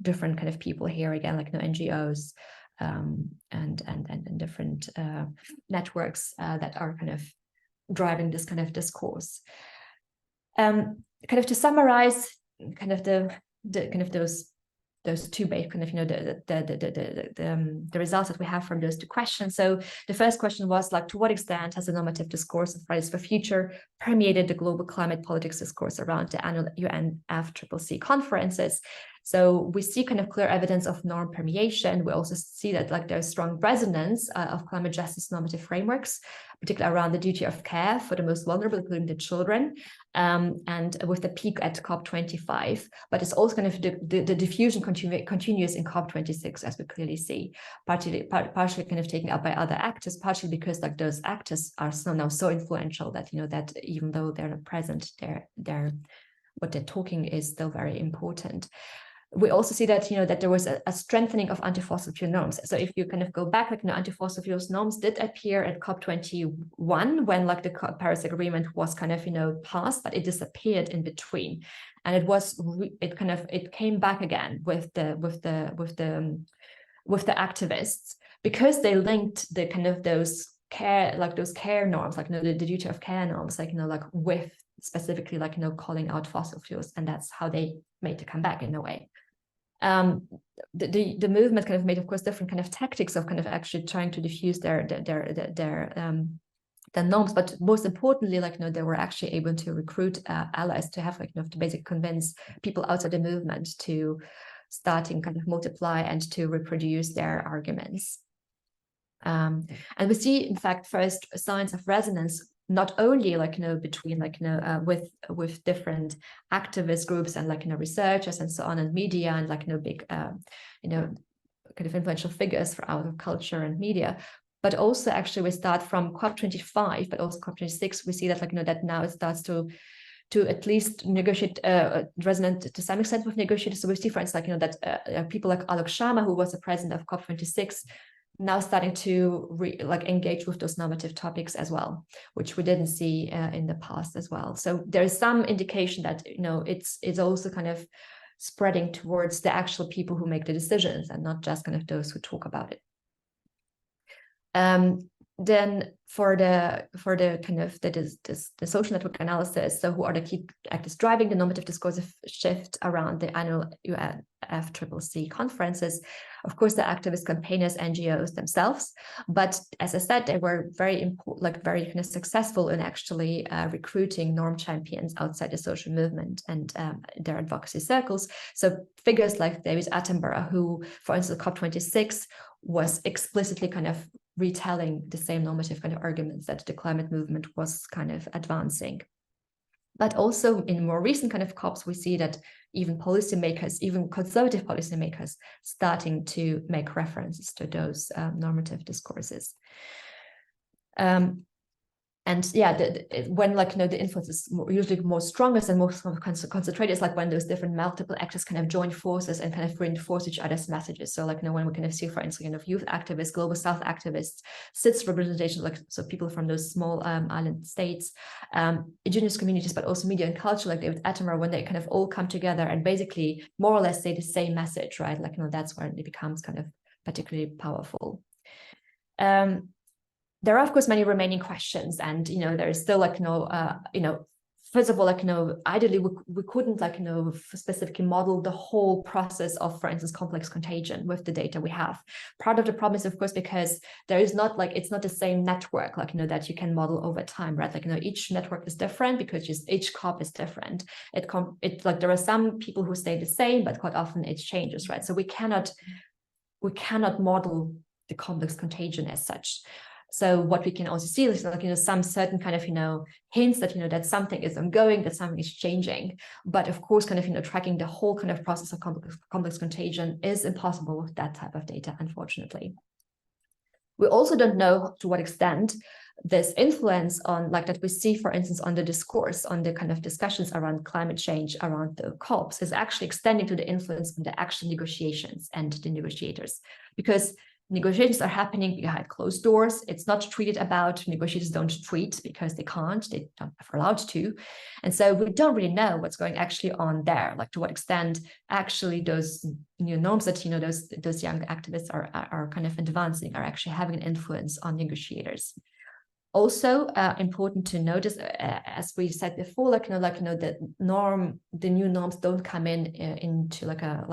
different kind of people here again, like, NGOs, and different networks that are kind of driving this kind of discourse. Kind of to summarize, kind of the kind of those two base kind of, the results that we have from those two questions. So the first question was like, to what extent has the normative discourse of Fridays for Future permeated the global climate politics discourse around the annual UN FCCC conferences? So we see kind of clear evidence of norm permeation. We also see that like there's strong resonance of climate justice normative frameworks, particularly around the duty of care for the most vulnerable, including the children, and with the peak at COP25. But it's also kind of the diffusion continues in COP26, as we clearly see, partially kind of taken up by other actors, partially because like those actors are now so influential that, that even though they're not present, what they're talking is still very important. We also see that, that there was a strengthening of anti-fossil fuel norms. So if you kind of go back, like, anti-fossil fuels norms did appear at COP21 when like the Paris Agreement was kind of, passed, but it disappeared in between. And it came back again with the activists, because they linked the kind of those care norms, like, the duty of care norms, like, like with specifically like, calling out fossil fuels, and that's how they made to come back in a way. The movement kind of made, of course, different kind of tactics of kind of actually trying to diffuse their norms, but most importantly, like, they were actually able to recruit allies to have, like, to basically convince people outside the movement to starting kind of multiply and to reproduce their arguments. And we see, in fact, first signs of resonance, not only like, between like, with different activist groups and like, researchers and so on, and media, and like, big, kind of influential figures for out of culture and media, but also actually we start from COP25, but also COP26, we see that like, that now it starts to at least negotiate, resonant to some extent with negotiators. So we see, for instance, like, that people like Alok Sharma, who was the president of COP26, now starting to engage with those normative topics as well, which we didn't see in the past as well. So there is some indication that, it's also kind of spreading towards the actual people who make the decisions, and not just kind of those who talk about it. Then for the kind of the social network analysis, so who are the key actors driving the normative discursive shift around the annual UN FCCC conferences? Of course, the activist campaigners, NGOs themselves, but as I said, they were very important, very kind of successful in actually recruiting norm champions outside the social movement and their advocacy circles. So figures like David Attenborough, who, for instance, COP26 was explicitly kind of retelling the same normative kind of arguments that the climate movement was kind of advancing. But also in more recent kind of COPs, we see that even policymakers, even conservative policymakers, starting to make references to those normative discourses. And yeah, when the influence is usually more strongest and more concentrated, it's like when those different multiple actors kind of join forces and kind of reinforce each other's messages. So like, when we kind of see, for instance, youth activists, global south activists, CITES representation, so people from those small island states, indigenous communities, but also media and culture, like David Attenborough, when they kind of all come together and basically more or less say the same message, right? Like, that's where it becomes kind of particularly powerful. there are, of course, many remaining questions, and there's still like first of all, like ideally we couldn't like specifically model the whole process of, for instance, complex contagion with the data we have. Part of the problem is, of course, because there is not like, it's not the same network like that you can model over time, right? Like each network is different because just each COP is different. It's like there are some people who stay the same, but quite often it changes, right? So we cannot model the complex contagion as such. So what we can also see is like some certain kind of hints that that something is ongoing, that something is changing. But of course, kind of tracking the whole kind of process of complex contagion is impossible with that type of data, unfortunately. We also don't know to what extent this influence on like that we see, for instance, on the discourse, on the kind of discussions around climate change, around the COPs, is actually extending to the influence on the actual negotiations and the negotiators, because negotiations are happening behind closed doors. It's not tweeted about. Negotiators don't tweet because they can't. They don't are allowed to. And so we don't really know what's going actually on there, like to what extent actually those new norms that those young activists are kind of advancing are actually having an influence on negotiators. Also important to notice, as we said before, the new norms don't come into like a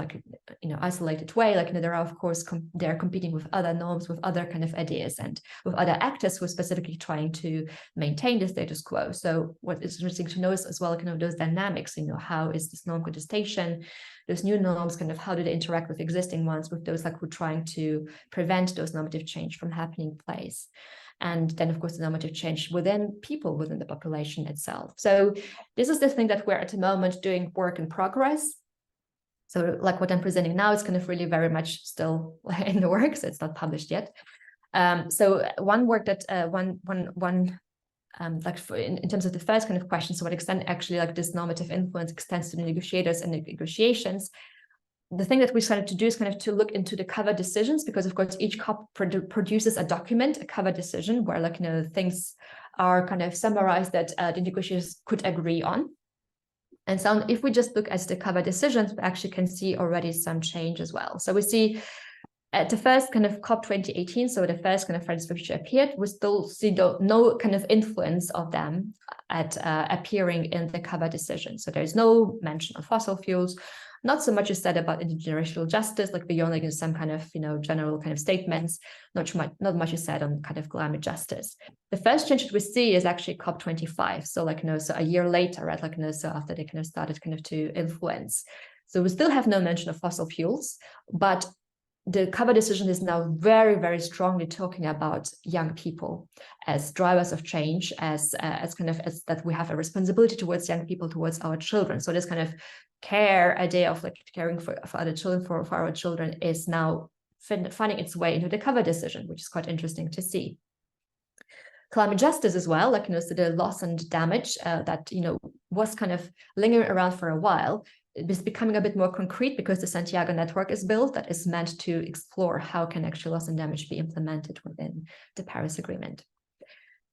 isolated way. Like there are, of course, they're competing with other norms, with other kind of ideas, and with other actors who are specifically trying to maintain the status quo. So what is interesting to know is as well, those dynamics. How is this norm contestation, those new norms, kind of how do they interact with existing ones, with those like who are trying to prevent those normative change from happening place. And then, of course, the normative change within people, within the population itself. So this is the thing that we're at the moment doing work in progress. So like what I'm presenting now is kind of really very much still in the works. It's not published yet. So one work that in terms of the first kind of question, so what extent actually like this normative influence extends to the negotiators and the negotiations. The thing that we started to do is kind of to look into the cover decisions, because of course each COP produces a document, a cover decision, where like things are kind of summarized that the negotiators could agree on. And so if we just look at the cover decisions, we actually can see already some change as well. So we see at the first kind of COP 2018, so the first kind of Fridays for Future appeared, we still see no kind of influence of them at appearing in the cover decision. So there's no mention of fossil fuels. Not so much is said about intergenerational justice, like beyond like some kind of general kind of statements. Not much is said on kind of climate justice. The first change that we see is actually COP25. So like so a year later, right? Like so after they kind of started kind of to influence. So we still have no mention of fossil fuels, but the cover decision is now very, very strongly talking about young people as drivers of change, as that we have a responsibility towards young people, towards our children. So this kind of care idea of like caring for other children, for our children, is now finding its way into the cover decision, which is quite interesting to see. Climate justice as well, like so the loss and damage that was kind of lingering around for a while. It is becoming a bit more concrete because the Santiago network is built that is meant to explore how can actually loss and damage be implemented within the Paris Agreement.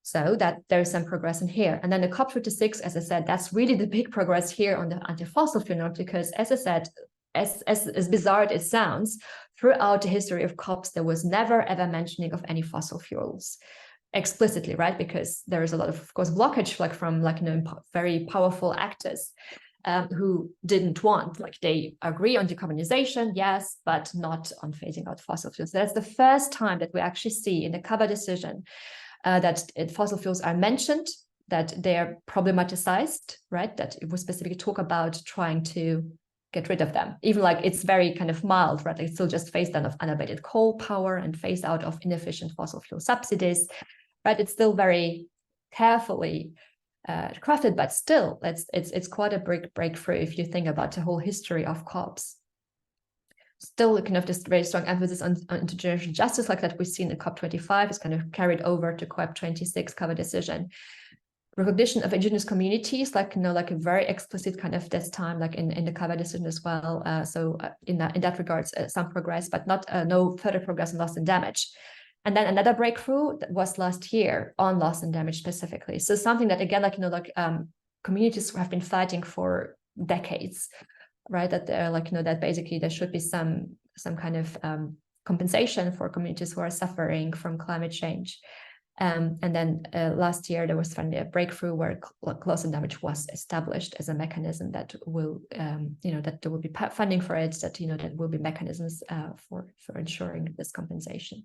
So that there is some progress in here. And then the COP26, as I said, that's really the big progress here on the anti-fossil fuel note, because as I said, as bizarre as it sounds, throughout the history of COPs, there was never ever mentioning of any fossil fuels explicitly, right? Because there is a lot of course, blockage like from very powerful actors. Who didn't want, like they agree on decarbonization, yes, but not on phasing out fossil fuels. So that's the first time that we actually see in the cover decision that fossil fuels are mentioned, that they're problematized, right? That it was specifically talk about trying to get rid of them. Even like it's very kind of mild, right? Like it's still just phase down of unabated coal power and phase out of inefficient fossil fuel subsidies, right? It's still very carefully crafted, but still it's quite a breakthrough if you think about the whole history of COPs. Still kind of this very strong emphasis on intergenerational justice like that we see in the COP25 is kind of carried over to COP26 cover decision. Recognition of indigenous communities, like like a very explicit kind of this time, like in the cover decision as well. So in that regards, some progress, but not no further progress in loss and damage. And then another breakthrough that was last year on loss and damage specifically. So something that again, like communities have been fighting for decades, right? That they're like that basically there should be some kind of compensation for communities who are suffering from climate change. And then last year, there was finally a breakthrough where close-in damage was established as a mechanism that will, that there will be funding for it, that, that will be mechanisms for ensuring this compensation.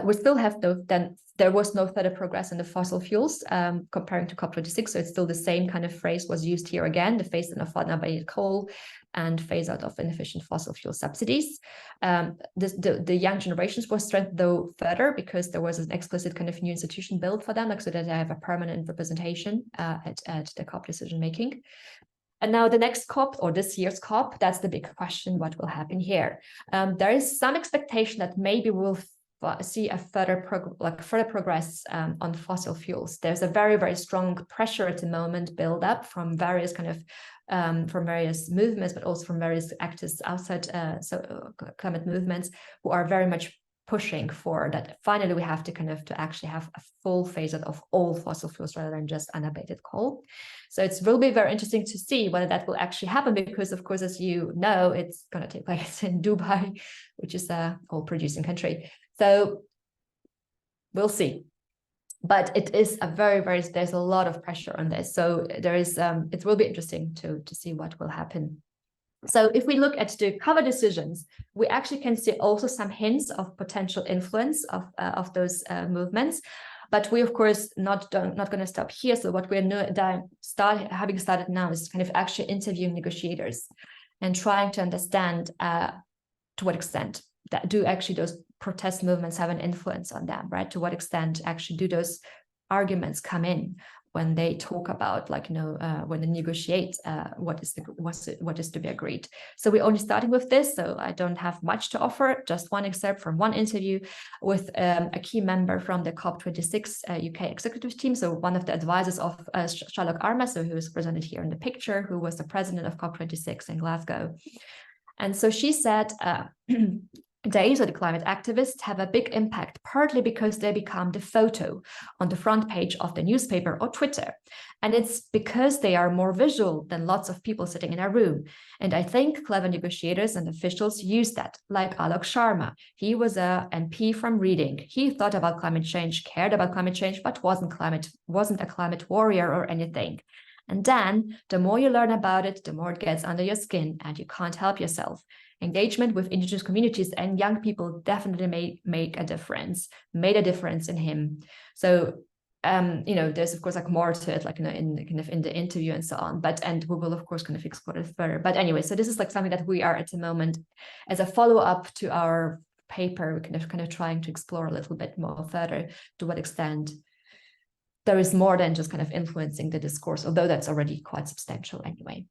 We still have then there was no further progress in the fossil fuels comparing to COP26. So it's still the same kind of phrase was used here again, the phase in of unabated coal and phase out of inefficient fossil fuel subsidies. The young generations was strengthened though further because there was an explicit kind of new institution built for them, so that they have a permanent representation at the COP decision making. And now the next COP, or this year's COP, that's the big question, what will happen here? There is some expectation that maybe we'll see a further progress on fossil fuels. There's a very, very strong pressure at the moment build up from various kind of from various movements, but also from various actors outside climate movements who are very much pushing for that. Finally, we have to actually have a full phase out of all fossil fuels rather than just unabated coal. So it will be very interesting to see whether that will actually happen, because of course, as you know, it's going to take place in Dubai, which is a coal producing country. So we'll see. But it is a there's a lot of pressure on this. So there is, it will be interesting to see what will happen. So if we look at the cover decisions, we actually can see also some hints of potential influence of those movements. But we, of course, not going to stop here. So what we're having started now is kind of actually interviewing negotiators and trying to understand to what extent that do actually those protest movements have an influence on them, right? To what extent actually do those arguments come in when they talk about, when they negotiate what is to be agreed. So we're only starting with this, so I don't have much to offer, just one excerpt from one interview with a key member from the COP26 UK executive team, so one of the advisors of Sherlock Arma, so who is presented here in the picture, who was the president of COP26 in Glasgow. And so she said, they, so the climate activists, have a big impact, partly because they become the photo on the front page of the newspaper or Twitter. And it's because they are more visual than lots of people sitting in a room. And I think clever negotiators and officials use that, like Alok Sharma. He was a MP from Reading. He thought about climate change, cared about climate change, but wasn't a climate warrior or anything. And then the more you learn about it, the more it gets under your skin and you can't help yourself. Engagement with indigenous communities and young people definitely made a difference in him. So, there's of course more to it, in the interview and so on, and we will of course kind of explore it further. But anyway, so this is something that we are at the moment as a follow-up to our paper, we're kind of trying to explore a little bit more further to what extent there is more than just kind of influencing the discourse, although that's already quite substantial anyway.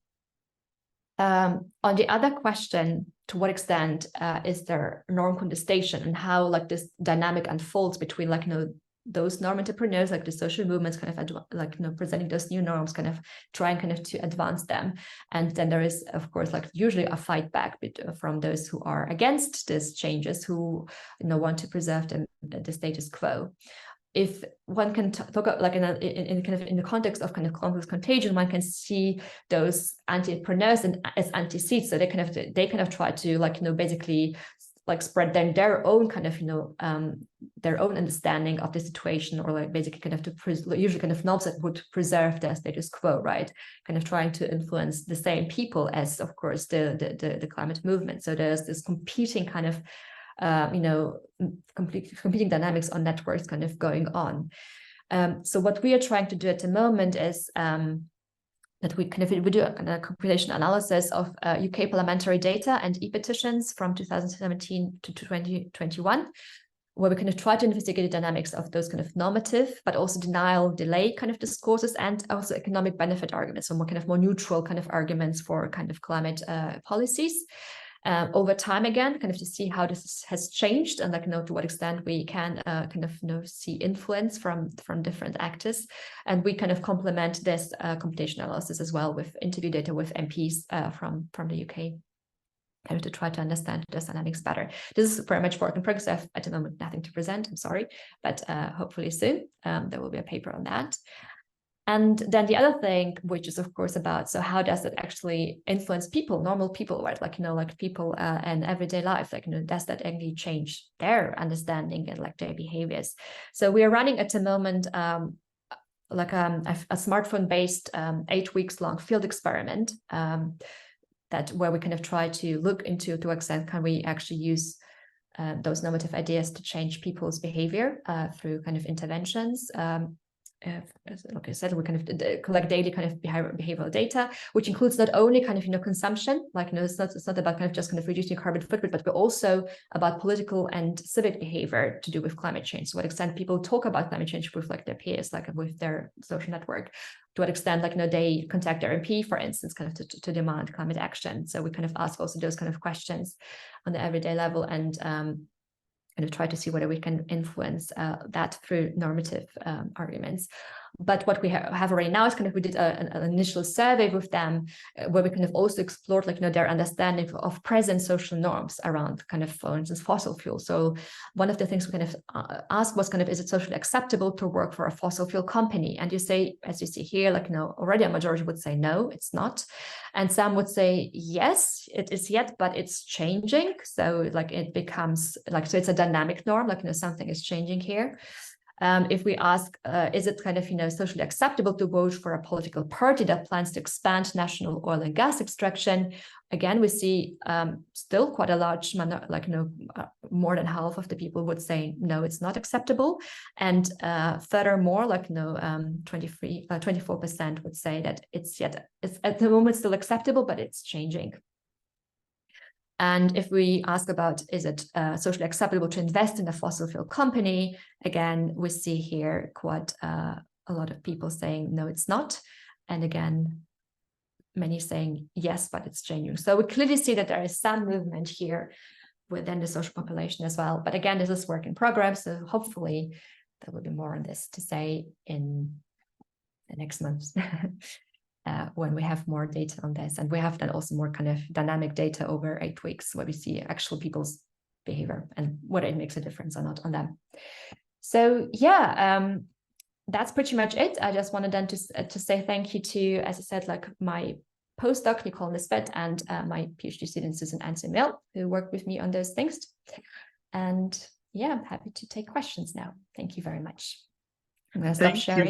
On the other question, to what extent is there norm contestation, and how this dynamic unfolds between those norm entrepreneurs, the social movements kind of presenting those new norms, kind of trying to advance them, and then there is of course usually a fight back from those who are against these changes, who want to preserve the status quo. If one can talk about in the context of complex contagion, one can see those anti-entrepreneurs as anti-seeds. So they kind of try to basically spread their own their own understanding of the situation, or basically usually norms that would preserve the status quo, right? Kind of trying to influence the same people as, of course, the climate movement. So there's this competing kind of competing dynamics on networks kind of going on. So what we are trying to do at the moment is that we do a compilation analysis of UK parliamentary data and e-petitions from 2017 to 2021, where we try to investigate the dynamics of those normative, but also denial, delay discourses, and also economic benefit arguments, so more neutral arguments for climate policies. Over time again, to see how this has changed, and to what extent we can see influence from different actors, and we complement this computation analysis as well with interview data with MPs from the UK, to try to understand those dynamics better. This is very much work in progress. I have at the moment nothing to present, I'm sorry, but hopefully soon there will be a paper on that. And then the other thing, which is of course about, so how does it actually influence people, normal people, right? Like, like people in everyday life, like, does that actually change their understanding and like their behaviors? So we are running at the moment like a smartphone-based 8 weeks long field experiment that where we kind of try to look into to what extent can we actually use those normative ideas to change people's behavior through kind of interventions. Like I said, we kind of collect daily kind of behavioral data, which includes not only kind of consumption, like it's not about kind of just kind of reducing carbon footprint, but also about political and civic behavior to do with climate change. To what extent people talk about climate change with like their peers, like with their social network. To what extent, like they contact their MP, for instance, kind of to demand climate action. So we kind of ask also those kind of questions on the everyday level and kind of try to see whether we can influence that through normative arguments. But what we have already now is kind of, we did an initial survey with them where we kind of also explored like, their understanding of present social norms around kind of, for instance, fossil fuel. So one of the things we kind of asked was kind of, is it socially acceptable to work for a fossil fuel company? And you say, as you see here, like, already a majority would say, no, it's not. And some would say, yes, it is yet, but it's changing. So like it becomes like, so it's a dynamic norm, like, something is changing here. If we ask, is it kind of, socially acceptable to vote for a political party that plans to expand national oil and gas extraction? Again, we see still quite a large, like, more than half of the people would say, no, it's not acceptable. And furthermore, like, 24% would say that it's at the moment still acceptable, but it's changing. And if we ask about, is it socially acceptable to invest in a fossil fuel company? Again, we see here quite a lot of people saying, no, it's not. And again, many saying, yes, but it's changing. So we clearly see that there is some movement here within the social population as well. But again, this is work in progress. So hopefully there will be more on this to say in the next months. When we have more data on this. And we have then also more kind of dynamic data over 8 weeks where we see actual people's behavior and whether it makes a difference or not on them. So yeah, that's pretty much it. I just wanted then to say thank you to, as I said, like my postdoc, Nicole Nisbet, and my PhD student, Susan Anson-Mill, who worked with me on those things. And yeah, I'm happy to take questions now. Thank you very much. I'm going to stop sharing.